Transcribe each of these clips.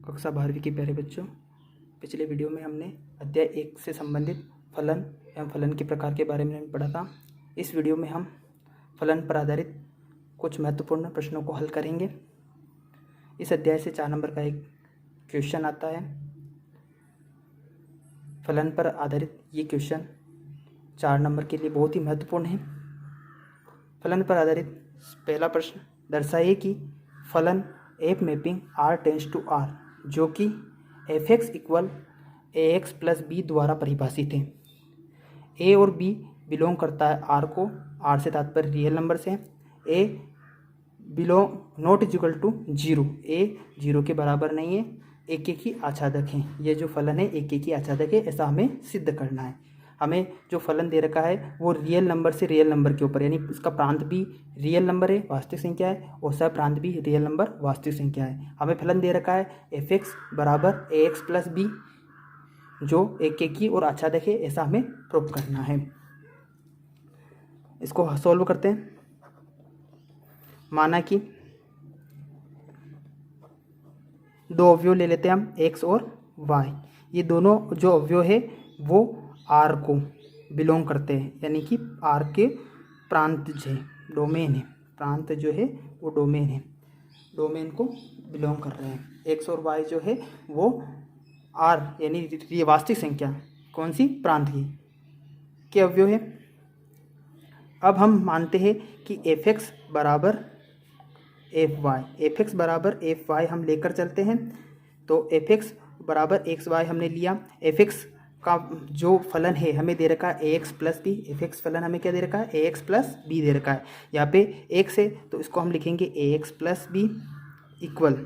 कक्षा 12वीं के प्यारे बच्चों, पिछले वीडियो में हमने अध्याय 1 से संबंधित फलन एवं फलन के प्रकार के बारे में पढ़ा था। इस वीडियो में हम फलन पर आधारित कुछ महत्वपूर्ण प्रश्नों को हल करेंगे। इस अध्याय से 4 नंबर का एक क्वेश्चन आता है। फलन पर आधारित ये क्वेश्चन 4 नंबर के लिए बहुत ही महत्वपूर्ण है। फलन पर आधारित पहला प्रश्न, दर्शाइए कि फलन f mapping R tends to R जो कि fx equal ax plus b द्वारा परिभाषित है। a और b बिलोंग करता है R को, R से तात्पर्य रियल नंबर से है। a belong not is equal to 0, a 0 के बराबर नहीं है, एक ही आच्छादक है। ये जो फलन है एक ही आच्छादक है, ऐसा हमें सिद्ध करना है। हमें जो फलन दे रखा है वो रियल नंबर से रियल नंबर के ऊपर, यानी इसका प्रांत भी रियल नंबर है, वास्तविक संख्या है, और सह प्रांत भी रियल नंबर वास्तविक संख्या है। हमें फलन दे रखा है fx बराबर ax प्लस बी जो एक और आच्छादक है, ऐसा हमें प्रूव करना है। इसको सॉल्व करते हैं। माना कि दो अवयव ले लेते हैं हम x और y। ये दोनों जो अवयव है वो R को बिलोंग करते हैं, यानी कि R के प्रांत जो है डोमेन है, प्रांत जो है वो डोमेन है, डोमेन को बिलोंग कर रहे हैं। x और y जो है वो R यानी वास्तविक संख्या कौन सी, प्रांत की के अवयव है। अब हम मानते हैं कि fx बराबर fx बराबर fy हम लेकर चलते हैं। तो fx बराबर xy हमने लिया। fx का जो फलन है हमें दे रखा है ax प्लस बी। fx फलन हमें क्या दे रखा है, ax प्लस बी दे रखा है। यहाँ पे x है तो इसको हम लिखेंगे ax plus b equal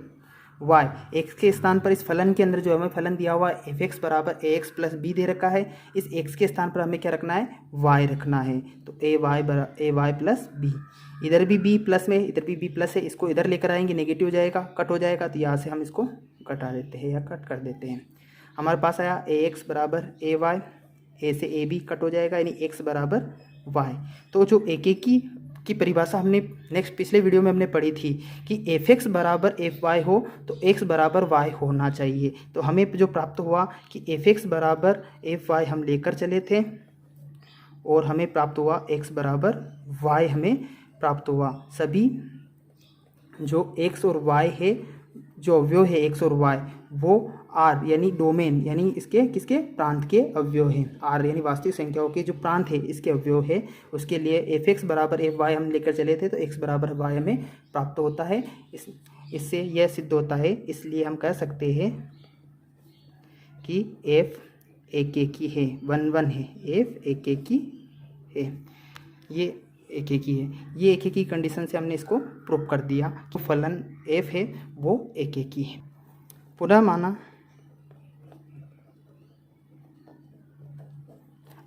y। x के स्थान पर इस फलन के अंदर जो हमें फलन दिया हुआ है fx बराबर ax प्लस बी दे रखा है, इस x के स्थान पर हमें क्या रखना है, y रखना है। तो ay प्लस बी, इधर भी b प्लस में, इधर भी b प्लस है, इसको इधर लेकर आएंगे, नेगेटिव हो जाएगा, कट हो जाएगा, तो यहाँ से हम इसको घटा देते हैं या कट कर देते हैं। हमारे पास आया ax बराबर ay, a से a भी कट हो जाएगा, यानी x बराबर y। तो जो एक की परिभाषा हमने नेक्स्ट पिछले वीडियो में हमने पढ़ी थी कि fx बराबर fy हो तो x बराबर y होना चाहिए। तो हमें जो प्राप्त हुआ कि fx बराबर fy हम लेकर चले थे और हमें प्राप्त हुआ x बराबर y हमें प्राप्त हुआ। सभी जो x और y है, जो अवयव है x और y वो R यानी डोमेन यानी इसके किसके, प्रांत के अवयव हैं। R यानी वास्तविक संख्याओं के जो प्रांत है इसके अवयव है। उसके लिए fx बराबर fy हम लेकर चले थे तो x बराबर y हमें प्राप्त होता है। इससे यह सिद्ध होता है, इसलिए हम कह सकते हैं कि f एक ही है, 1 है, f एक है, ये एक ही है। ये एक ही कंडीशन से हमने इसको प्रूव कर दिया। तो फलन f है वो एक ही है। पुनः माना,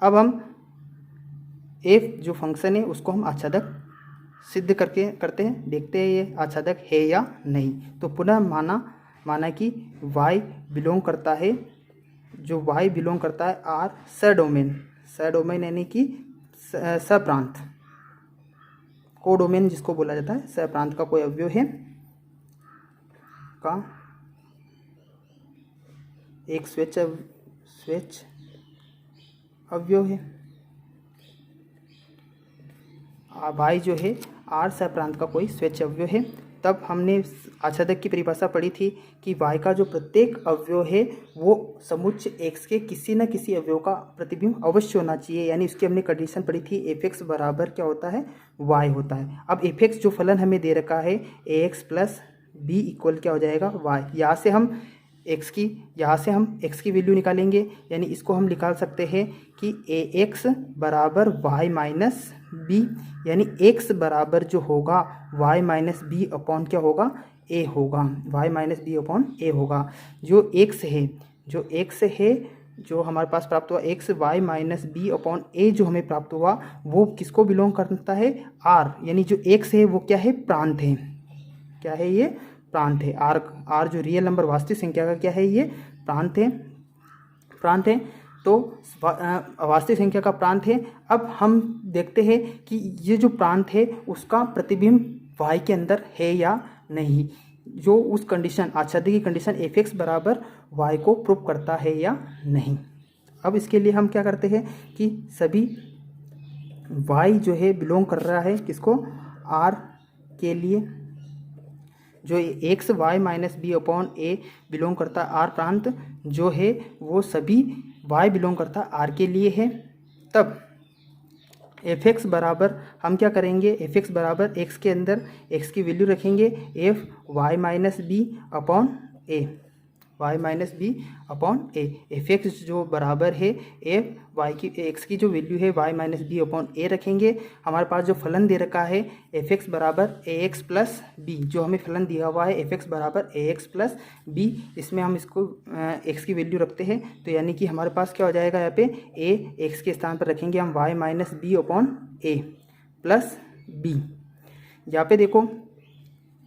अब हम f जो फंक्शन है उसको हम आच्छादक सिद्ध करते हैं, देखते हैं ये आच्छादक है या नहीं। तो पुनः माना कि y बिलोंग करता है, जो y बिलोंग करता है R सडोमेन यानी कि सप्रांत, कोडोमेन जिसको बोला जाता है, सप्रांत का कोई अवयव है का एक स्वेच्छ अवयव है। y जो है R सप्रांत का कोई स्वेच्छ अवयव है। तब हमने आच्छादक की परिभाषा पढ़ी थी कि y का जो प्रत्येक अवयव है वो समुच्चय x के किसी न किसी अवयव का प्रतिबिंब अवश्य होना चाहिए, यानी उसकी हमने कंडीशन पढ़ी थी fx बराबर क्या होता है, y होता है। अब fx जो फलन हमें दे रखा है ax प्लस बी इक्वल क्या हो जाएगा, y। यहाँ से हम x की वैल्यू निकालेंगे, यानी इसको हम निकाल सकते हैं कि ax बराबर y माइनस बी, यानी x बराबर जो होगा y माइनस बी अपॉन क्या होगा, a होगा, y minus B upon a होगा। जो x है जो हमारे पास प्राप्त हुआ x y minus B upon a जो हमें प्राप्त हुआ वो किसको बिलोंग करता है, R, यानी जो x है वो क्या है, प्रांत है। क्या है ये, प्रांत है। R जो रियल नंबर वास्तविक संख्या का क्या है, ये प्रांत है। तो वास्तविक संख्या का प्रांत है। अब हम देखते हैं कि ये जो प्रांत है उसका प्रतिबिंब y के अंदर है या नहीं। जो उस कंडीशन आच्छादित की कंडीशन एफ एक्स बराबर वाई को प्रूव करता है या नहीं। अब इसके लिए हम क्या करते हैं कि सभी वाई जो है बिलोंग कर रहा है किसको, आर के लिए, जो X Y minus B upon A belong करता आर प्रांत जो है वो सभी वाई बिलोंग करता आर के लिए है। तब एफ एक्स बराबर हम क्या करेंगे, एफ एक्स बराबर एक्स के अंदर एक्स की वैल्यू रखेंगे F Y minus B upon A, Y minus B upon A. F X जो बराबर है एफ वाई की एक्स की जो वैल्यू है वाई माइनस बी अपॉन ए रखेंगे। हमारे पास जो फलन दे रखा है एफ एक्स बराबर ए एक्स प्लस बी, जो हमें फलन दिया हुआ है एफ एक्स बराबर ए एक्स प्लस बी, इसमें हम इसको एक्स की वैल्यू रखते हैं। तो यानी कि हमारे पास क्या हो जाएगा, यहाँ पे ए एक्स के स्थान पर रखेंगे हम वाई माइनस बी अपॉन ए प्लस बी। यहाँ पे देखो,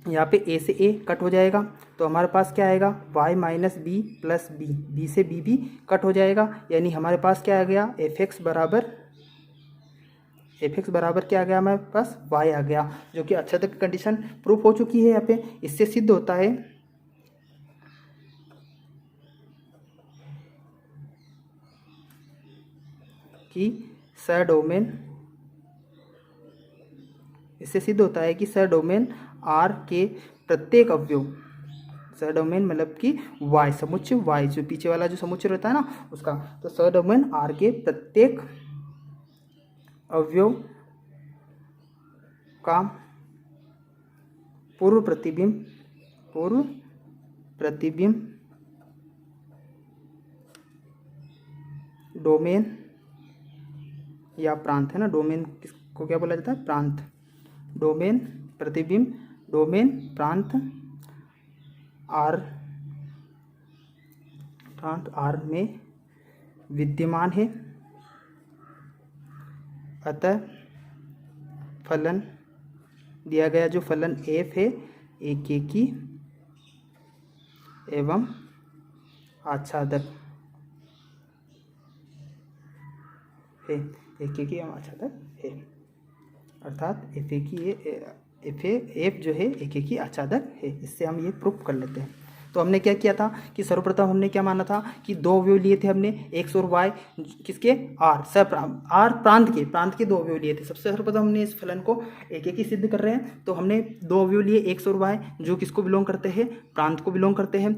यहाँ पे ए से ए कट हो जाएगा तो हमारे पास क्या आएगा, y minus b plus b, b से बी भी कट हो जाएगा। यानी हमारे पास क्या आ गया, एफ एक्स बराबर क्या आ गया, हमारे पास y आ गया, जो कि अच्छा तक कंडीशन प्रूफ हो चुकी है। यहाँ पे इससे सिद्ध होता है कि सडोमेन, इससे सिद्ध होता है कि सडोमेन आर के प्रत्येक अवयव, सडोमेन मतलब कि वाई समुच्चय, वाई जो पीछे वाला जो समुच्चय रहता है ना उसका, तो सडोमेन आर के प्रत्येक अवयव का पूर्व प्रतिबिंब डोमेन या प्रांत है ना, डोमेन किसको क्या बोला जाता है, प्रांत, डोमेन प्रतिबिंब डोमेन प्रांत आर में विद्यमान है। अतः फलन दिया गया जो फलन एफ है एकेकी एवं आच्छादक है, एकेकी एवं आच्छादक है, अर्थात एफ जो है एकेकी आच्छादक है। इससे हम ये प्रूफ कर लेते हैं। तो हमने क्या किया था कि सर्वप्रथम हमने क्या माना था कि दो अवयव लिए थे हमने, एक्स और वाई, किसके, आर प्रांत के दो अवयव लिए थे। सबसे सर्वप्रथम हमने इस फलन को एक एक ही सिद्ध कर रहे हैं, तो हमने दो अवयव लिए एक्स और वाई जो किसको बिलोंग करते हैं, प्रांत को बिलोंग करते हैं।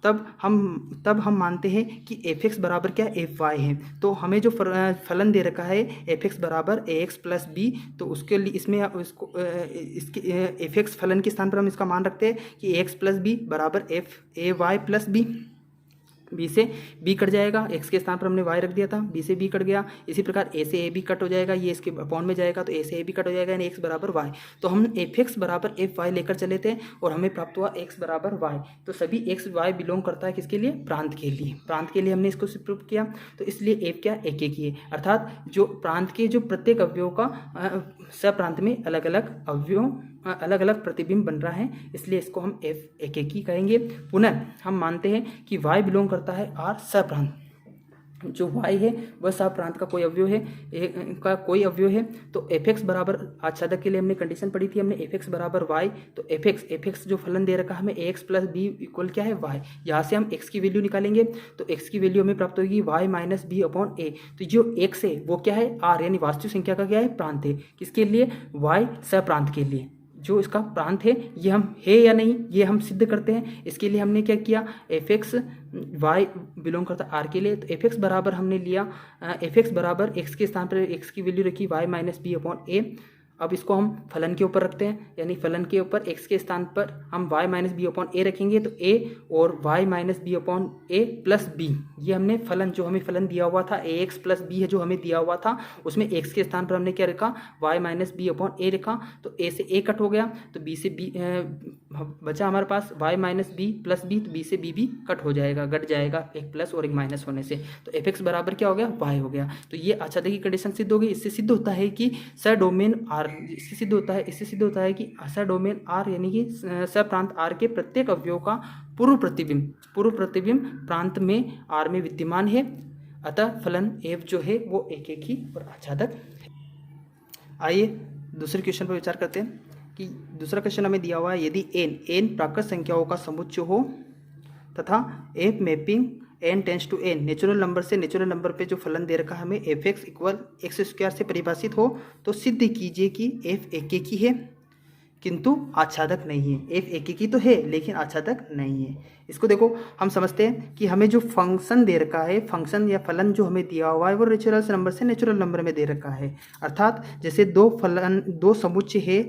तब हम मानते हैं कि एफ एक्स बराबर क्या, एफ वाई है। तो हमें जो फलन दे रखा है एफ एक्स बराबर ए एक्स प्लस बी, तो उसके लिए इसमें इसके एफ एक्स फलन के स्थान पर हम इसका मान रखते हैं कि ए एक्स प्लस बी बराबर f a y plus b, b से बी कट जाएगा, एक्स के स्थान पर हमने वाई रख दिया था, बी से बी कट गया। इसी प्रकार ए से ए भी कट हो जाएगा, ये इसके अपॉन में जाएगा तो ए से ए भी कट हो जाएगा, यानी एक्स बराबर वाई। तो हम एफ एक्स बराबर एफ वाई लेकर चले थे और हमें प्राप्त हुआ एक्स बराबर वाई। तो सभी एक्स वाई बिलोंग करता है किसके लिए, प्रांत के लिए, प्रांत के लिए हमने इसको प्रूव किया। तो इसलिए एफ क्या, एक एक ही है, अर्थात जो प्रांत के जो प्रत्येक अवयव का सप्रांत में अलग अलग अवयव अलग अलग प्रतिबिंब बन रहा है, इसलिए इसको हम एफ एक एक ही कहेंगे। पुनः हम मानते हैं कि वाई बिलोंग करता है आर सप्रांत, जो y है वह सप्रांत का कोई अवयव है, तो एफ एक्स बराबर आच्छादक के लिए हमने कंडीशन पढ़ी थी, हमने एफ एक्स बराबर y, तो एफ एक्स जो फलन दे रखा है हमें एक्स प्लस बी इक्वल क्या है, y। यहाँ से हम x की वैल्यू निकालेंगे तो x की वैल्यू हमें प्राप्त होगी y माइनस बी अपॉन ए। तो जो x है वो क्या है, r, यानी वास्तविक संख्या का क्या है, प्रांत है। किसके लिए, y सप्रांत के लिए, जो इसका प्रांत है ये हम है या नहीं ये हम सिद्ध करते हैं। इसके लिए हमने क्या किया, एफ एक्स वाई बिलोंग करता आर के लिए, तो एफ एक्स बराबर हमने लिया, एफ एक्स बराबर एक्स के स्थान पर एक्स की वैल्यू रखी वाई माइनस बी अपॉन ए। अब इसको हम फलन के ऊपर रखते हैं, यानी फलन के ऊपर x के स्थान पर हम y माइनस बी अपॉन ए रखेंगे, तो a और y माइनस बी अपॉन ए प्लस बी, ये हमने फलन जो हमें फलन दिया हुआ था ए एक्स प्लस बी है जो हमें दिया हुआ था, उसमें x के स्थान पर हमने क्या रखा, y माइनस बी अपॉन ए रखा। तो a से a कट हो गया, तो b से b बचा हमारे पास y minus b plus b, तो b से b भी कट हो जाएगा, घट जाएगा एक प्लस और एक माइनस होने से, तो एफ एक्स बराबर क्या हो गया, y हो गया। तो ये आच्छादक की कंडीशन सिद्ध हो गई। इससे सिद्ध होता है कि सडोमेन आर, इससे सिद्ध होता है कि सडोमेन आर यानी कि सप्रांत आर के प्रत्येक अवयव का पूर्व प्रतिबिंब प्रांत में आर में विद्यमान है। अतः फलन एफ जो है वो एक एक ही और आच्छादक है। आइए दूसरे क्वेश्चन पर विचार करते हैं। कि दूसरा क्वेश्चन हमें दिया हुआ है, यदि n प्राकृत संख्याओं का समुच्चय हो तथा f mapping n tends to n natural number से नेचुरल नंबर पे जो फलन दे रखा है हमें f(x) इक्वल एक्स स्क्वायर से परिभाषित हो, तो सिद्ध कीजिए कि f एकेकी है किंतु आच्छादक नहीं है। f एकेकी तो है लेकिन आच्छादक नहीं है। इसको देखो, हम समझते हैं कि हमें जो फंक्शन दे रखा है, फंक्शन या फलन जो हमें दिया हुआ है वो नेचुरल नंबर से नेचुरल नंबर में दे रखा है। अर्थात जैसे दो समुच्चय है,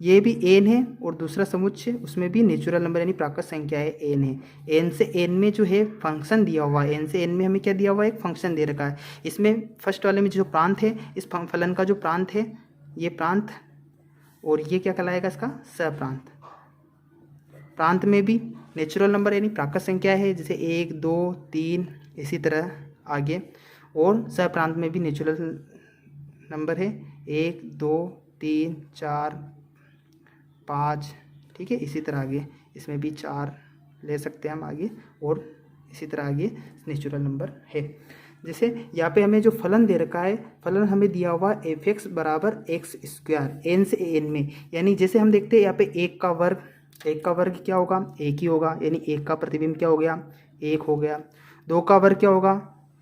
ये भी n है और दूसरा समुच्चय उसमें भी नेचुरल नंबर यानी प्राकृत संख्या है n है। n से n में जो है फंक्शन दिया हुआ है, n से n में हमें क्या दिया हुआ है, एक फंक्शन दे रखा है। इसमें फर्स्ट वाले में जो प्रांत है, इस फलन का जो प्रांत है ये प्रांत, और ये क्या कहलाएगा इसका सप्रांत। प्रांत में भी नेचुरल नंबर यानी प्राकृत संख्या है, जैसे 1 2 3 इसी तरह आगे, और सप्रांत में भी नेचुरल नंबर है 1 2 3 4 5, ठीक है। इसी तरह आगे इसमें भी 4 ले सकते हैं हम आगे, और इसी तरह आगे नेचुरल नंबर है। जैसे यहाँ पे हमें जो फलन दे रखा है, फलन हमें दिया हुआ f(x) बराबर एक्स स्क्वायर n से n में, यानी जैसे हम देखते हैं यहाँ पे 1 का वर्ग क्या होगा, 1 ही होगा, यानी 1 का प्रतिबिंब क्या हो गया, 1 हो गया। 2 का वर्ग क्या होगा,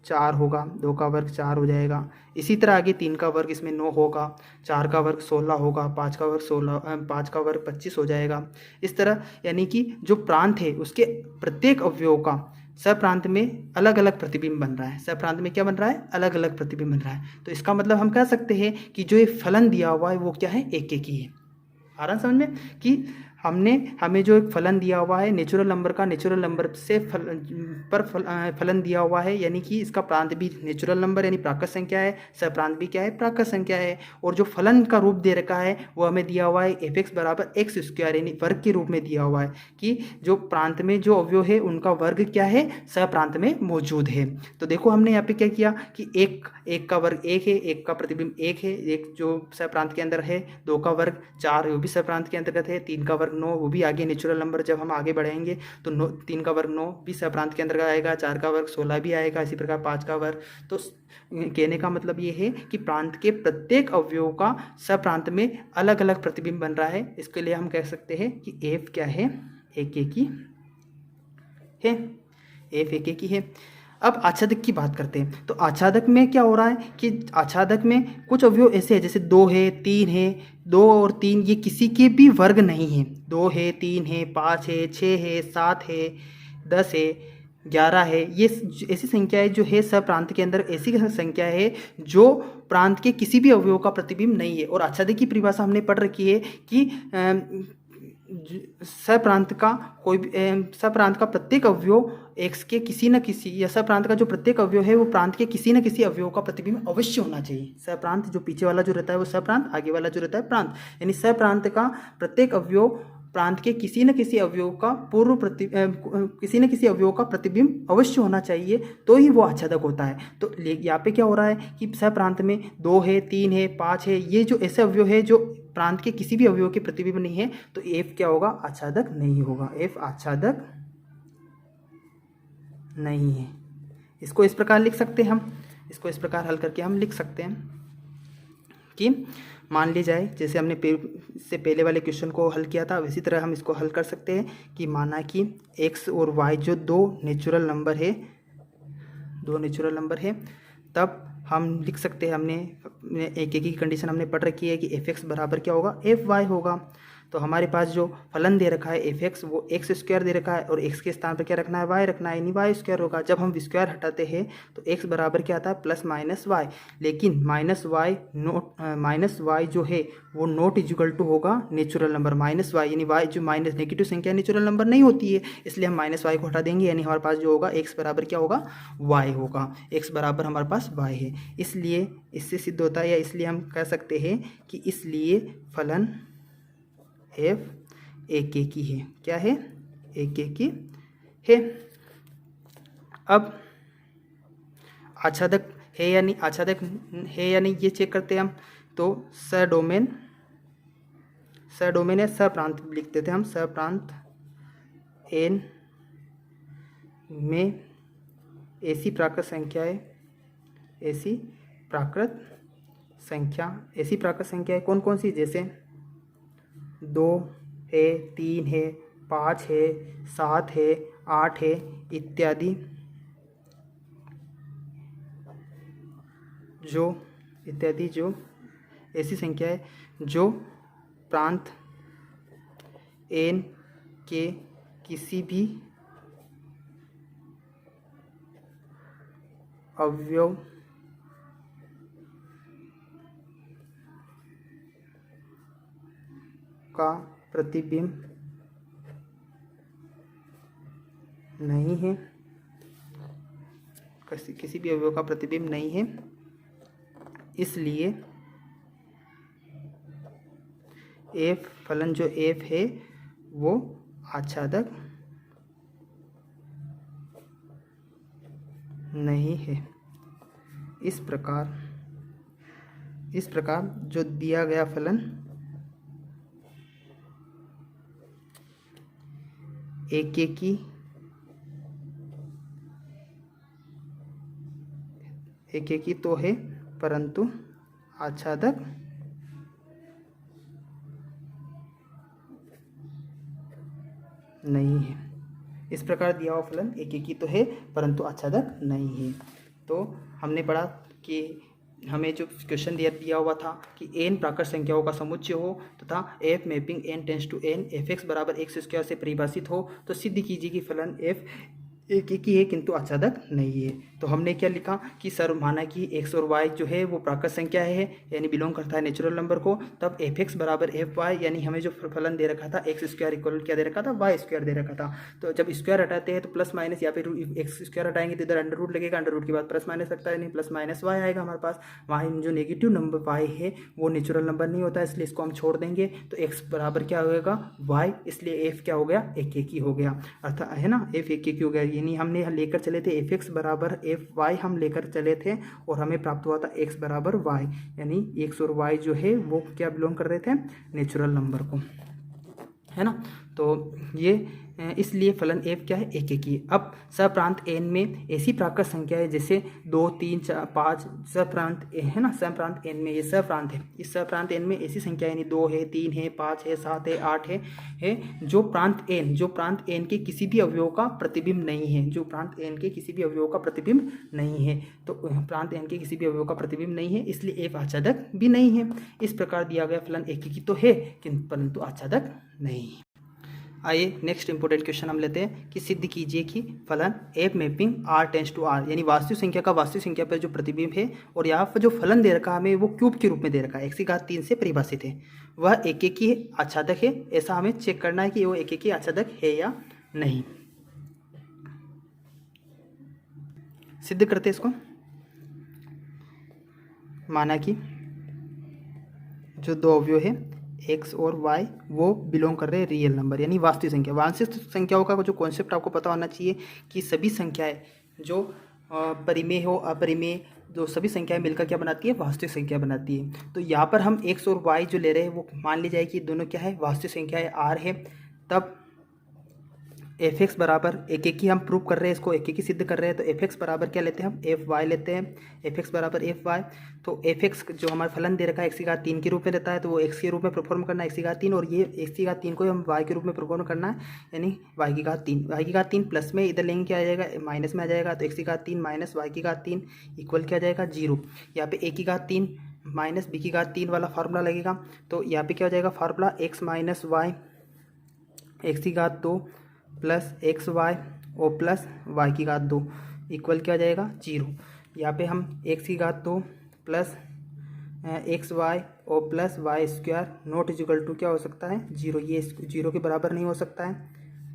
4 होगा, 2 का वर्ग 4 हो जाएगा। इसी तरह आगे 3 का वर्ग इसमें 9 होगा, 4 का वर्ग 16 होगा, 5 का वर्ग 25 हो जाएगा। इस तरह यानी कि जो प्रांत है उसके प्रत्येक अवयव का सप्रांत में अलग अलग प्रतिबिंब बन रहा है। सप्रांत में क्या बन रहा है, अलग अलग प्रतिबिंब बन रहा है। तो इसका मतलब हम कह सकते हैं कि जो ये फलन दिया हुआ है वो क्या है, एकेकी है। आ रहा समझ में कि हमें जो एक फलन दिया हुआ है नेचुरल नंबर का, नेचुरल नंबर से फलन दिया हुआ है, यानी कि इसका प्रांत भी नेचुरल नंबर यानी प्राकृत संख्या है, सप्रांत भी क्या है, प्राकृत संख्या है। और जो फलन का रूप दे रखा है वो हमें दिया हुआ है f(x) बराबर एक्स स्क्वायर यानी वर्ग के रूप में दिया हुआ है, कि जो प्रांत में जो अवयव है उनका वर्ग क्या है, सप्रांत में मौजूद है। तो देखो हमने यहाँ पे क्या किया कि एक का वर्ग 1 है, 1 का प्रतिबिंब 1 है, एक जो सप्रांत के अंदर है, 2 का वर्ग 4 वो भी सप्रांत के अंतर्गत है, 3 का वर्ग 9 वो भी आगे नेचुरल नंबर जब हम आगे बढ़ेंगे तो 3 का वर्ग 9 भी सप्रांत के अंतर्गत आएगा, 4 का वर्ग 16 भी आएगा, इसी प्रकार 5 का वर्ग। तो कहने का मतलब ये है कि प्रांत के प्रत्येक अवयव का सप्रांत में अलग अलग प्रतिबिंब बन रहा है। इसके लिए हम कह सकते हैं कि f क्या है, एकेकी है, f एकेकी है। अब आच्छादक की बात करते हैं। तो आच्छादक में क्या हो रहा है कि आच्छादक में कुछ अवयव ऐसे हैं, जैसे 2 है, 3 है, 2 और 3 ये किसी के भी वर्ग नहीं है। 2 है, 3 है, 5 है, 6 है, 7 है, 10 है, 11 है, ये ऐसी संख्याएं जो है सप्रांत के अंदर ऐसी संख्या है जो प्रांत के किसी भी अवयव का प्रतिबिंब नहीं है। और आच्छादक की परिभाषा हमने पढ़ रखी है कि सप्रांत का प्रत्येक अवयव x के किसी न किसी, या सप्रांत का जो प्रत्येक अवयव है वो प्रांत के किसी न किसी अवयव का प्रतिबिंब अवश्य होना चाहिए। सप्रांत जो पीछे वाला जो रहता है वो सप्रांत, आगे वाला जो रहता है प्रांत, यानी सप्रांत का प्रत्येक अवयव प्रांत के किसी न किसी अवयव का किसी न किसी अवयव का प्रतिबिंब अवश्य होना चाहिए, तो ही वो आच्छादक होता है। तो यहाँ पे क्या हो रहा है कि सप्रांत में 2 है, 3 है, 5 है, ये जो ऐसे अवयव है जो प्रांत के किसी भी अवयव के प्रतिबिंब नहीं है, तो f क्या होगा, आच्छादक नहीं होगा, f आच्छादक नहीं है। इसको इस प्रकार लिख सकते हैं हम, इसको इस प्रकार हल करके हम लिख सकते हैं कि मान ली जाए जैसे हमने इससे पहले वाले क्वेश्चन को हल किया था, इसी तरह हम इसको हल कर सकते हैं कि माना कि x और y जो दो नेचुरल नंबर है, तब हम लिख सकते हैं, हमने एक की कंडीशन हमने पढ़ रखी है कि f(x) बराबर क्या होगा, fy होगा। तो हमारे पास जो फलन दे रखा है f(x) वो एक्स स्क्वायर दे रखा है, और x के स्थान पर क्या रखना है, y रखना है, यानी y स्क्वायर होगा। जब हम स्क्वायर हटाते हैं तो x बराबर क्या आता है, प्लस माइनस y, लेकिन माइनस y जो है वो नॉट इक्वल टू होगा नेचुरल नंबर माइनस y, यानी y जो माइनस नेगेटिव संख्या नेचुरल नंबर नहीं होती है, इसलिए हम माइनस y को हटा देंगे, यानी हमारे पास जो होगा x बराबर क्या होगा, y होगा। x बराबर हमारे पास y है, इसलिए इससे सिद्ध होता है, या इसलिए हम कह सकते हैं कि इसलिए फलन f एकेकी है। क्या है, एकेकी है। अब आच्छादक है या नहीं ये चेक करते हैं हम। तो सडोमेन है, सप्रांत लिख देते हैं हम, सप्रांत n में ऐसी प्राकृत संख्या, ऐसी प्राकृत संख्या है कौन कौन सी, जैसे 2 है, 3 है, 5 है, 7 है, 8 है इत्यादि, जो ऐसी संख्या है जो प्रांत n के किसी भी अवयव का प्रतिबिंब नहीं है, किसी भी अवयव का प्रतिबिंब नहीं है, इसलिए f फलन जो f है वो आच्छादक नहीं है। इस प्रकार जो दिया गया फलन एकेकी तो है परंतु आच्छादक नहीं है। इस प्रकार दिया हुआ फलन एकेकी तो है परंतु आच्छादक नहीं है। तो हमने पढ़ा कि हमें जो क्वेश्चन दिया हुआ था कि n प्राकृत संख्याओं का समुच्चय हो तथा f mapping n tends to n fx बराबर एक्स स्क्वायर से परिभाषित हो तो सिद्ध कीजिए कि फलन f एक ही है किंतु आच्छादक नहीं है। तो हमने क्या लिखा कि सर माना कि x और y जो है वो प्राकृत संख्या है यानी बिलोंग करता है नेचुरल नंबर को, तब fx बराबर fy यानी हमें जो फलन दे रखा था एक्स स्क्वायर इक्वल क्या दे रखा था, वाई स्क्वायर दे रखा था। तो जब स्क्वायर हटाते हैं तो प्लस माइनस या फिर एक्स स्क्वायर हटाएंगे तो इधर अंडर रूट लगेगा, अंडर रूट के बाद प्लस माइनस लगता है नहीं प्लस माइनस वाई आएगा हमारे पास। वहाँ जो नेगेटिव नंबर वाई है वो नेचुरल नंबर नहीं होता, इसलिए इसको हम छोड़ देंगे। तो एक्स बराबर क्या होगा वाई, इसलिए एफ क्या हो गया एक ही हो गया, अर्थात है ना एफ एक ही हो गया। यानी हमने लेकर चले थे एफ एक्स बराबर एफ वाई हम लेकर चले थे और हमें प्राप्त हुआ था एक्स बराबर वाई, यानी एक्स और वाई जो है वो क्या बिलोंग कर रहे थे नेचुरल नंबर को, है ना। तो ये इसलिए फलन f क्या है एक ही। अब सप्रांत n में ऐसी प्राकृत संख्या है जैसे 2, 3, 4, 5 सप्रांत है ना, सप्रांत n में ये सप्रांत है, इस सप्रांत n में ऐसी संख्या यानी 2 है, 3 है, 5 है, 7 है, 8 है जो प्रांत n के किसी भी अवयव का प्रतिबिंब नहीं है, जो प्रांत n के किसी भी अवयव का प्रतिबिंब नहीं है। तो प्रांत n के किसी भी अवयव का प्रतिबिंब नहीं है इसलिए f आच्छादक भी नहीं है। इस प्रकार दिया गया फलन एक ही तो है किंतु परंतु आच्छादक नहीं। आइए नेक्स्ट इंपॉर्टेंट क्वेश्चन हम लेते हैं कि सिद्ध कीजिए कि फलन f mapping r tends to r यानी वास्तविक संख्या का वास्तविक संख्या पर जो प्रतिबिंब है और यहाँ पर जो फलन दे रखा है हमें वो क्यूब के रूप में दे रखा है, x3 से परिभाषित है, वह एक ही आच्छादक है। ऐसा हमें चेक करना है कि वो एक ही आच्छादक है या नहीं। सिद्ध करते इसको। माना कि जो दो अवयव है x और y वो बिलोंग कर रहे हैं रियल नंबर यानी वास्तविक संख्या। वास्तविक संख्याओं का जो कॉन्सेप्ट आपको पता होना चाहिए कि सभी संख्याएं जो परिमेय हो अपरिमेय जो सभी संख्याएं मिलकर क्या बनाती है वास्तविक संख्या बनाती है। तो यहाँ पर हम x और y जो ले रहे हैं वो मान ली जाए कि दोनों क्या है वास्तविक संख्याएं r है, तब एफ एक्स बराबर एक ही हम प्रूव कर रहे हैं, इसको एक ही सिद्ध कर रहे हैं। तो एफ एक्स बराबर क्या लेते हैं हम एफ वाई लेते हैं, एफ एक्स बराबर एफ वाई। तो एफ एक्स जो हमारा फलन दे रखा है x3 के रूप में रहता है तो वो x के रूप में परफॉर्म करना है x3 और ये x3 को हम y के रूप में परफॉर्म करना है यानी y3 प्लस में इधर लेंगे क्या आ जाएगा माइनस में आ जाएगा। तो x3 माइनस y3 इक्वल क्या आ जाएगा 0। यहाँ पे a3 माइनस b3 वाला फार्मूला लगेगा। तो यहाँ पे क्या हो जाएगा formula x minus y x2 plus x y और प्लस y2 इक्वल क्या आ जाएगा 0। यहाँ पे हम x2 प्लस एक्स वाई और plus y square not equal to क्या हो सकता है 0, ये 0 के बराबर नहीं हो सकता है,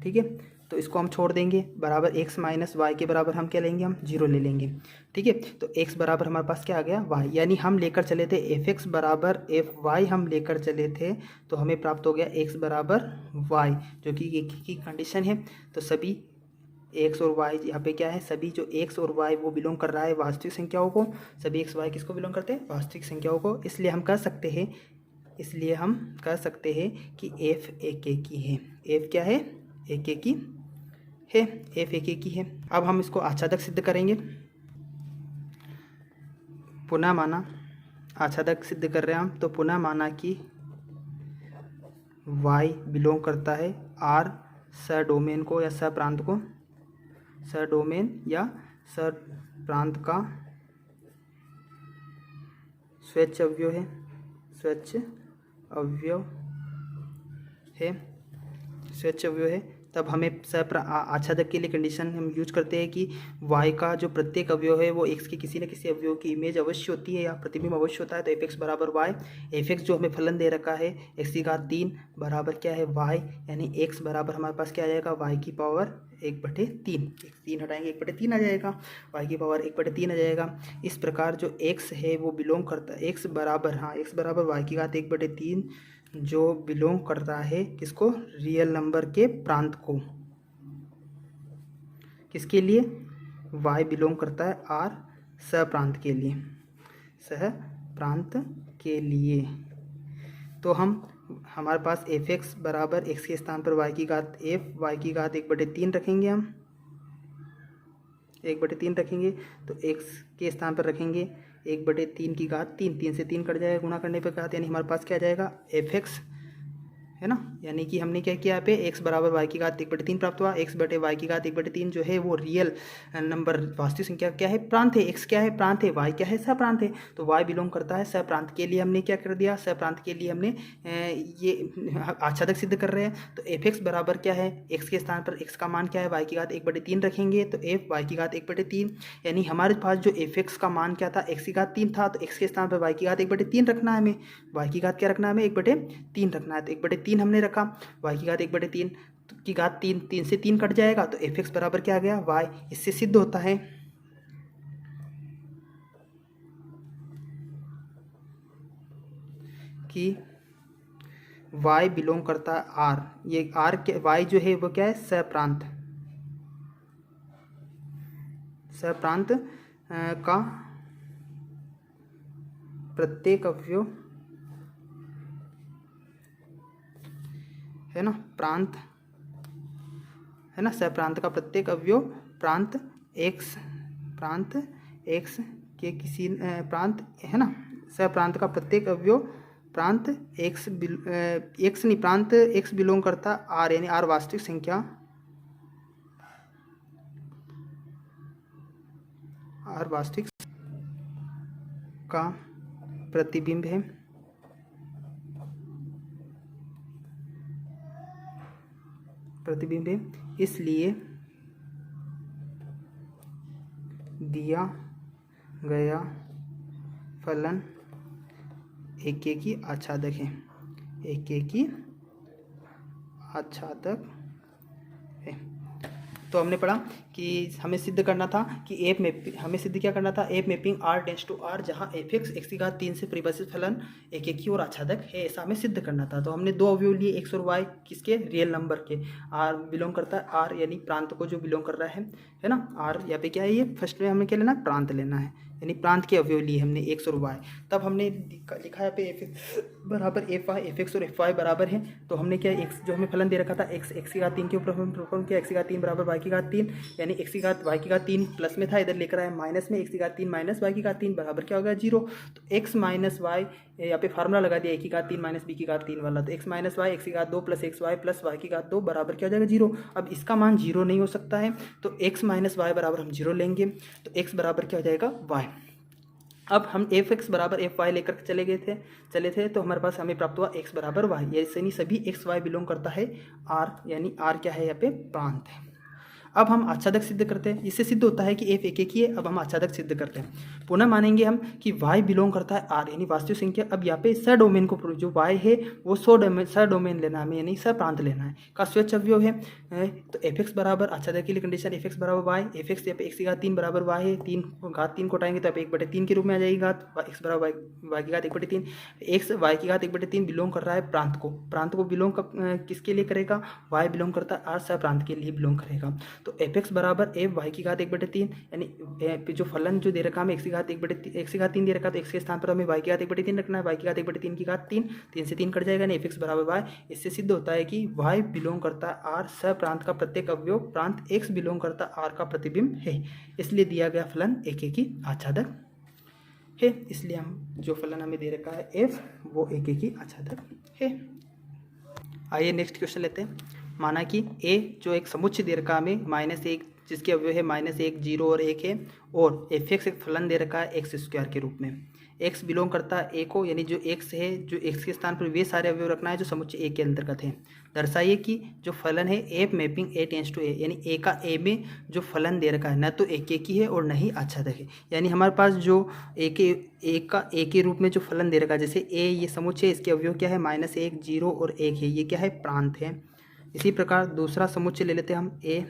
ठीक है। तो इसको हम छोड़ देंगे, बराबर x माइनस वाई के बराबर हम क्या लेंगे हम 0 ले लेंगे, ठीक है। तो x बराबर हमारे पास क्या आ गया y, यानी हम लेकर चले थे एफ एक्स बराबर एफ वाई हम लेकर चले थे तो हमें प्राप्त हो गया x बराबर y जो कि एक ही कंडीशन है। तो सभी x और y यहाँ पे क्या है सभी जो x और y वो बिलोंग कर रहा है वास्तविक संख्याओं को, सभी x y किसको बिलोंग करते हैं वास्तविक संख्याओं को। इसलिए हम कह सकते हैं कि f एक ही है, f क्या है एक ही है, f एक ही है। अब हम इसको आच्छादक सिद्ध करेंगे। पुनः माना आच्छादक सिद्ध कर रहे हैं हम, तो पुनः माना कि y बिलोंग करता है R सडोमेन को या सप्रांत को, सडोमेन या सप्रांत का स्वच्छ अवयव है, स्वच्छ अवयव है, स्वच्छ अवयव है। तब हमें आच्छादक के लिए कंडीशन हम यूज करते हैं कि y का जो प्रत्येक अवयव है वो x के किसी न किसी अवयव की इमेज अवश्य होती है या प्रतिबिंब अवश्य होता है। तो एफ एक्स बराबर वाई, एफ एक्स जो हमें फलन दे रखा है x की घात 3 बराबर क्या है y, यानी x बराबर हमारे पास क्या आ जाएगा y की पावर 1/3, 3 हटाएंगे 1/3 आ जाएगा, y की पावर 1/3 आ जाएगा। इस प्रकार जो x है वो बिलोंग करता है x बराबर x बराबर y की घात 1/3 जो बिलोंग करता है किसको, रियल नंबर के प्रांत को। किसके लिए, y बिलोंग करता है r सप्रांत के लिए, सह प्रांत के लिए। तो हमारे पास एफ एक्स बराबर एक्स के स्थान पर y की घात y की घात 1/3 रखेंगे, हम 1/3 रखेंगे। तो x के स्थान पर रखेंगे 1/3 की घात 3 से 3 कट जाएगा, गुणा करने पर घात, यानी हमारे पास क्या आ जाएगा एफ एक्स, है ना। यानी कि हमने क्या किया यहाँ पे x बराबर y की घात 1/3 प्राप्त हुआ। x बटे y की घात 1/3 जो है वो रियल नंबर वास्तविक संख्या क्या है, प्रांत है। x क्या है, प्रांत है। y क्या है, सप्रांत है। तो y बिलोंग करता है सप्रांत के लिए। हमने क्या कर दिया, सप्रांत के लिए हमने ये आच्छादक सिद्ध कर रहे हैं। तो एफ एक्स बराबर क्या है, x के स्थान पर x का मान क्या है, y की घात 1/3 रखेंगे। तो एफ y की घात 1/3, यानी हमारे पास जो एफ एक्स का मान क्या था, x की घात 3 था। तो x के स्थान पर y की घात 1/3 रखना है हमें, y की घात क्या रखना है हमें, 1/3 रखना है। तो 1/3 हमने रखा, y की घात 1/3 की घात 3 से 3 कट जाएगा। तो एफ एक्स बराबर क्या आ गया, y। इससे सिद्ध होता है कि y बिलोंग करता है r। ये r के y जो है वो क्या है, सप्रांत, सप्रांत का प्रत्येक अवयव, है ना, प्रांत, है ना, सप्रांत का प्रत्येक अवयव प्रांत x के किसी प्रांत, है ना, सप्रांत का प्रत्येक अवयव प्रांत प्रांत x बिलोंग करता r, यानी r वास्तविक संख्या, r वास्तविक का प्रतिबिंब है। प्रतिबिंब है, इसलिए दिया गया फलन एकेकी आच्छादक है, एकेकी आच्छादक है। तो हमने पढ़ा कि हमें सिद्ध करना था कि एफ मैपिंग, हमें सिद्ध क्या करना था, f mapping r tends to r, जहाँ एफ एक्स एक्स की घात 3 से परिभाषित फलन एकेकी और आच्छादक है, ऐसा हमें सिद्ध करना था। तो हमने दो अवयव लिए, x और y, किसके, रियल नंबर के। r बिलोंग करता है r, यानी प्रांत को जो बिलोंग कर रहा है ना। r यहाँ पे क्या है, ये फर्स्ट में हमें क्या लेना, प्रांत लेना है, यानी प्रांत के अवयव लिए हमने x और y। तब हमने लिखा है पे एफ एक्स बराबर एफ वाई, एफ एक्स और एफ वाई बराबर है। तो हमने क्या, x जो हमें फलन दे रखा था x की घात 3 के ऊपर हम प्रूफ किया, x की घात 3 बराबर y की घात 3, यानी x की घात y की घात 3 प्लस में था, इधर लेकर आए माइनस में, x की घात 3 माइनस y की घात 3 बराबर क्या हो गया, 0। तो x माइनस वाई, यहाँ पे फार्मूला लगा दिया a की घात 3 माइनस b की घात 3 वाला। तो x माइनस वाई, x की घात 2 plus x y plus y की घात 2 बराबर क्या हो जाएगा, 0। अब इसका मान 0 नहीं हो सकता है, तो x माइनस वाई बराबर हम 0 लेंगे। तो x बराबर क्या हो जाएगा, y। अब हम एफ एक्स बराबर एफ वाई लेकर चले थे, तो हमारे पास हमें प्राप्त हुआ x बराबर वाई, यानी सभी एक्स वाई बिलोंग करता है r, यानी r क्या है यहाँ पे, प्रांत है। अब हम आच्छादक सिद्ध करते हैं, इससे सिद्ध होता है कि एफ एकेकी है। अब हम आच्छादक सिद्ध करते हैं, पुनः मानेंगे हम कि y बिलोंग करता है r, यानी वास्तविक संख्या। अब यहाँ पे स डोमेन को, जो y है वो स डोमेन लेना है हमें, यानी सप्रांत लेना है, का स्वच्छ अवयव है। तो एफ एक्स बराबर, आच्छादक के लिए कंडीशन एफ एक्स बराबर वाई, एफ एक्स यहाँ पे एक्स की घात 3 बराबर वाई है, 3 घात 3 को उठाएंगे तो 1/3 के रूप में आ जाएगी घात, एक्स बराबर वाई की घात 1/3। एक्स वाई की घात 1/3 बिलोंग कर रहा है प्रांत को, प्रांत को बिलोंग किसके लिए करेगा, वाई बिलोंग करता है r सप्रांत के लिए बिलोंग करेगा। तो एफ एक्स बराबर एफ वाई की घात 1/3, यानी जो फलन जो दे रखा हमें एक्स की घात 3 दे रखा, तो एक्स के स्थान पर हमें वाई की घात 1/3 रखना है, वाई की घात 1/3 की घात 3 से 3 कट जाएगा, यानी एफ एक्स बराबर वाई। इससे सिद्ध होता है कि वाई बिलोंग करता है r सप्रांत का प्रत्येक अवयव प्रांत x बिलोंग करता r का प्रतिबिंब है, इसलिए दिया गया फलन एकेकी आच्छादक है, इसलिए हम जो फलन हमें दे रखा है एफ वो एकेकी आच्छादक है। आइए नेक्स्ट क्वेश्चन लेते हैं। माना कि ए जो एक समुच्चय दे रखा है हमें -1 जिसके अवयव है -1 0 और 1 है, और एफ एक्स एक फलन दे रखा है एक्स स्क्वायर के रूप में। एक्स बिलोंग करता है ए को, यानी जो एक्स है जो एक्स के स्थान पर वे सारे अवयव रखना है जो समुच्चय ए के अंतर्गत है। दर्शाइए कि जो फलन है F mapping A tends to A, यानी ए का ए में जो फलन दे रखा है न तो एक ही है और न ही आच्छादक है। यानी हमारे पास जो ए के रूप में जो फलन दे रखा है, जैसे ए ये समुच्चय, इसके अवयव क्या है -1 0 और 1 है, ये क्या है प्रांत है। इसी प्रकार दूसरा समुच्चय ले लेते हैं हम ए,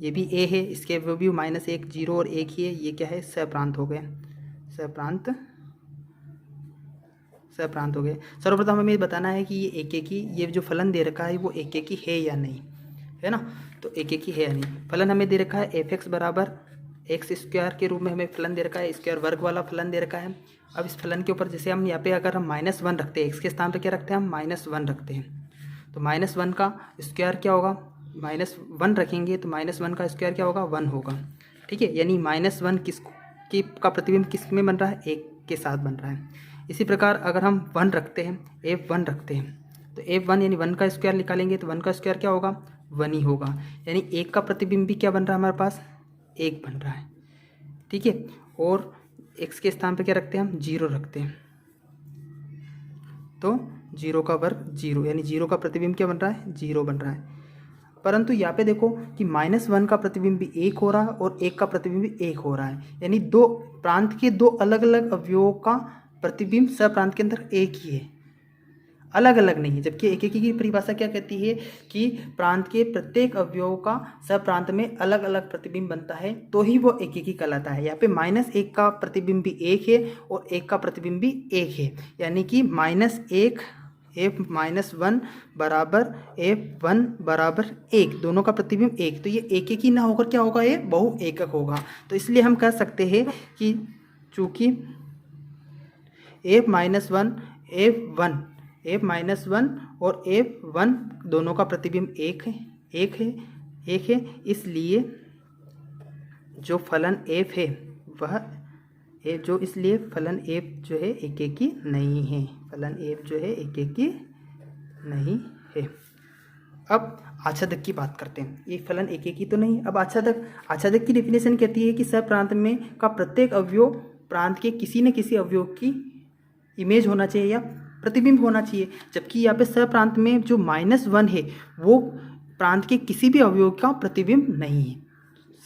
ये भी ए है, इसके अवयव भी -1 0 और 1 ही है, ये क्या है सप्रांत हो गए, सप्रांत हो गए। सर्वप्रथम हमें बताना है कि ये एकेकी, ये जो फलन दे रखा है वो एकेकी है या नहीं, है ना। तो एकेकी है या नहीं। फलन हमें दे रखा है एफ एक्स बराबर एक्स स्क्वायर के रूप में हमें फलन दे रखा है, स्क्वायर वर्ग वाला फलन दे रखा है। अब इस फलन के ऊपर जैसे हम यहाँ पे अगर हम -1 रखते हैं, एक्स के स्थान पर क्या रखते हैं हम -1 रखते हैं, तो -1 का स्क्वायर क्या होगा, -1 रखेंगे तो -1 का स्क्वायर क्या होगा 1 होगा, ठीक है। यानी -1 का प्रतिबिंब किस में बन रहा है, एक के साथ बन रहा है। इसी प्रकार अगर हम 1 रखते हैं, f1 रखते हैं, तो f1 यानी 1 का स्क्वायर निकालेंगे तो 1 का स्क्वायर क्या होगा 1 ही होगा, यानी 1 का प्रतिबिंब भी क्या बन रहा है हमारे पास 1 बन रहा है, ठीक है। और x के स्थान पे क्या रखते हैं हम 0 रखते हैं, तो 0 का वर्ग 0, यानी 0 का प्रतिबिंब क्या बन रहा है 0 बन रहा है। परंतु यहाँ पे देखो कि -1 का प्रतिबिंब भी 1 हो रहा है और 1 का प्रतिबिंब भी 1 हो रहा है, यानी दो प्रांत के दो अलग अलग अवयवों का प्रतिबिंब सप्रांत के अंदर एक ही है, अलग अलग नहीं है। जबकि एकेकी की परिभाषा क्या कहती है कि प्रांत के प्रत्येक अवयव का सप्रांत में अलग अलग प्रतिबिंब बनता है तो ही वो एकेकी कहलाता है। यहाँ पे -1 का प्रतिबिंब भी 1 है और 1 का प्रतिबिंब भी 1 है, यानी कि -1 f-1 बराबर f1 बराबर 1, दोनों का प्रतिबिंब 1, तो ये एकेकी ना होकर क्या होगा, ये बहु एकक होगा। तो इसलिए हम कह सकते हैं कि चूँकि f-1 और f1 दोनों का प्रतिबिंब एक है, इसलिए जो फलन f है वह इसलिए फलन f जो है एकेकी नहीं है, फलन f जो है एकेकी नहीं है। अब आच्छादक की बात करते हैं। ये फलन एकेकी तो नहीं, अब आच्छादक की डेफिनेशन कहती है कि सप्रांत में का प्रत्येक अवयव प्रांत के किसी न किसी अवयव की इमेज होना चाहिए या प्रतिबिंब होना चाहिए। जबकि यहाँ पे सप्रांत में जो -1 है वो प्रांत के किसी भी अवयव का प्रतिबिंब नहीं है।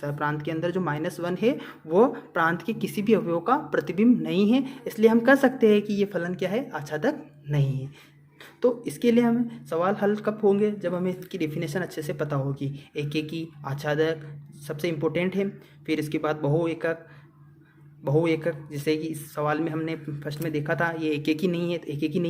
सप्रांत के अंदर जो -1 है वो प्रांत के किसी भी अवयव का प्रतिबिंब नहीं है, इसलिए हम कह सकते हैं कि ये फलन क्या है, आच्छादक नहीं है। तो इसके लिए हमें सवाल हल कब होंगे, जब हमें इसकी डेफिनेशन अच्छे से पता होगी। एकेकी, आच्छादक सबसे इम्पोर्टेंट है, फिर इसके बाद बहु एकक, जैसे कि इस सवाल में हमने फर्स्ट में देखा था ये एकेकी नहीं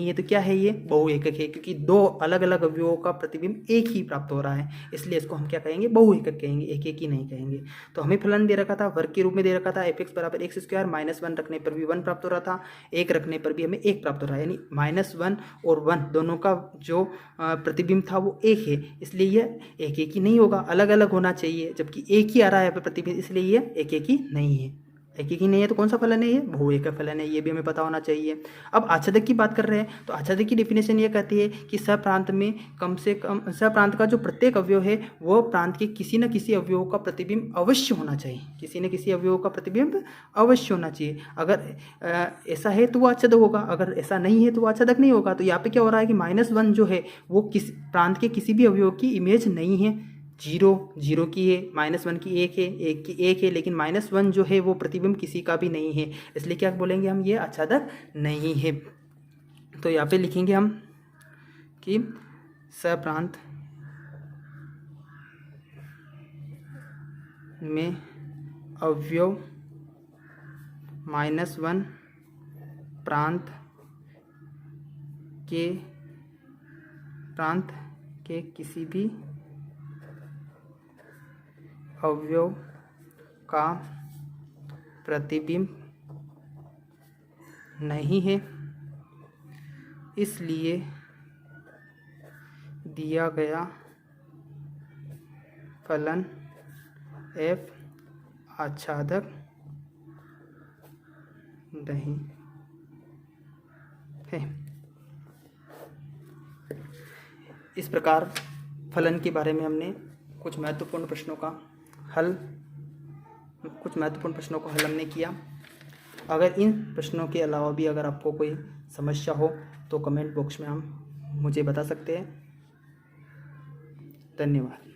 है, तो क्या है ये बहु एकक है, क्योंकि दो अलग अलग अवयवों का प्रतिबिंब एक ही प्राप्त हो रहा है, इसलिए इसको हम क्या कहेंगे, बहु एकक कहेंगे, एकेकी नहीं कहेंगे। तो हमें फलन दे रखा था, वर्ग के रूप में दे रखा था f(x) बराबर x स्क्वायर, -1 रखने पर भी 1 प्राप्त हो रहा था, 1 रखने पर भी हमें 1 प्राप्त हो रहा है, यानी -1 और 1 दोनों का जो प्रतिबिंब था वो 1 है, इसलिए यह एकेकी नहीं होगा, अलग अलग होना चाहिए, जबकि एक ही आ रहा है यहाँ पे प्रतिबिंब, इसलिए यह एकेकी नहीं है। एकेकी नहीं है तो कौन सा फलन है, ये बहु एकक फलन है, ये भी हमें पता होना चाहिए। अब आच्छादक की बात कर रहे हैं, तो आच्छादक की डेफिनेशन ये कहती है कि सप्रांत में कम से कम सप्रांत का जो प्रत्येक अवयव है वो प्रांत के किसी न किसी अवयव का प्रतिबिंब अवश्य होना चाहिए, किसी न किसी अवयव का प्रतिबिंब अवश्य होना चाहिए। अगर ऐसा है तो वो आच्छादक होगा, अगर ऐसा नहीं है तो वो आच्छादक नहीं होगा। तो यहाँ पे क्या हो रहा है कि -1 जो है वो प्रांत के किसी भी अवयव की इमेज नहीं है, 0 की है, -1 की 1 है, 1 की 1 है, लेकिन -1 जो है वो प्रतिबिंब किसी का भी नहीं है, इसलिए क्या बोलेंगे हम, ये आच्छादक नहीं है। तो यहाँ पे लिखेंगे हम कि सप्रांत में अवयव -1 प्रांत के किसी भी अवयव का प्रतिबिंब नहीं है, इसलिए दिया गया फलन f आच्छादक रहे हैं। इस प्रकार फलन के बारे में हमने कुछ महत्वपूर्ण प्रश्नों का हल हमने किया। अगर इन प्रश्नों के अलावा भी अगर आपको कोई समस्या हो तो कमेंट बॉक्स में मुझे बता सकते हैं। धन्यवाद।